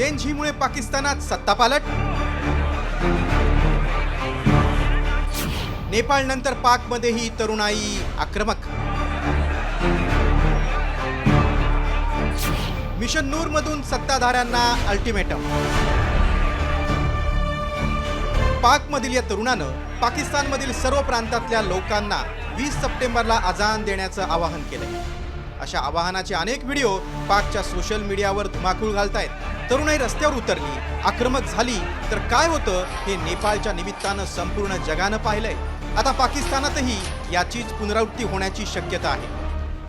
झेनझीमुळे पाकिस्तानात सत्तापालट. नेपाळ नंतर पाकमध्येही तरुणाई आक्रमक. मिशन नूर मधून सत्ताधाऱ्यांना अल्टिमेटम. पाकमधील या तरुणानं पाकिस्तानमधील सर्व प्रांतातल्या लोकांना 20 सप्टेंबरला अजान देण्याचं आवाहन केलंय. अशा आवाहनाचे अनेक व्हिडिओ पाकच्या सोशल मीडियावर धुमाकूळ घालतायत. तरुणाई रस्त्यावर उतरली, आक्रमक झाली तर काय होतं हे नेपाळच्या निमित्तानं संपूर्ण जगानं पाहिलंय. आता पाकिस्तानातही याचीच पुनरावृत्ती होण्याची शक्यता आहे.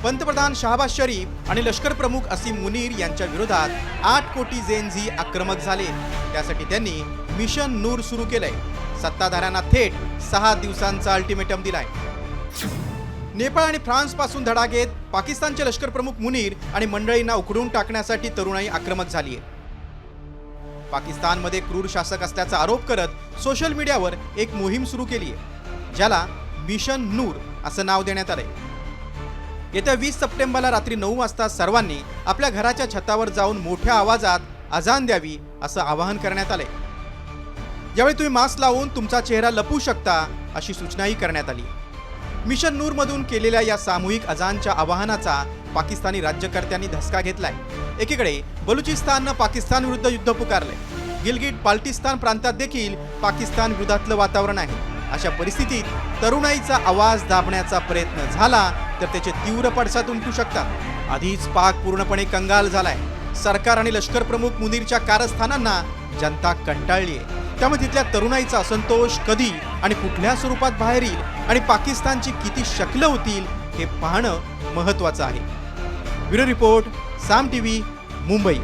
पंतप्रधान शहबाज शरीफ आणि लष्कर प्रमुख असीम मुनीर यांच्या विरोधात 8 कोटी झेनझी आक्रमक झाले. त्यासाठी त्यांनी मिशन नूर सुरू केलंय. सत्ताधाऱ्यांना थेट 6 दिवसांचा अल्टिमेटम दिलाय. नेपाळ आणि फ्रान्स पासून धडा घेत पाकिस्तानचे लष्कर प्रमुख मुनीर आणि मंडळींना उकडून टाकण्यासाठी तरुणाई आक्रमक झालीय. पाकिस्तानमध्ये क्रूर शासक असल्याचा आरोप करत सोशल मीडियावर एक मोहीम सुरू केली आहे, ज्याला मिशन नूर असं नाव देण्यात आलंय. येत्या 20 सप्टेंबरला रात्री 9 वाजता सर्वांनी आपल्या घराच्या छतावर जाऊन मोठ्या आवाजात अजान द्यावी असं आवाहन करण्यात आलंय. यावेळी तुम्ही मास्क लावून तुमचा चेहरा लपवू शकता अशी सूचनाही करण्यात आली. मिशन नूर मधून केलेल्या या सामूहिक अजानच्या आवाहनाचा पाकिस्तानी राज्यकर्त्यांनी धसका घेतलाय. एकीकडे बलुचिस्ताननं पाकिस्तान विरुद्ध युद्ध पुकारलंय. गिलगिट बाल्टिस्तान प्रांतात देखील पाकिस्तान विरोधातलं वातावरण आहे. अशा परिस्थितीत तरुणाईचा आवाज दाबण्याचा प्रयत्न झाला तर त्याचे तीव्र पडसाद उमटू शकतात. आधीच पाक पूर्णपणे कंगाल झालाय. सरकार आणि लष्कर प्रमुख मुनीरच्या कारस्थानांना जनता कंटाळली आहे. त्यामुळे तिथल्या तरुणाईचा असंतोष कधी आणि कुठल्या स्वरूपात बाहेर येईल आणि पाकिस्तानची किती शकलं होतील हे पाहणं महत्त्वाचं आहे. ब्युरो रिपोर्ट, साम टीव्ही, मुंबई.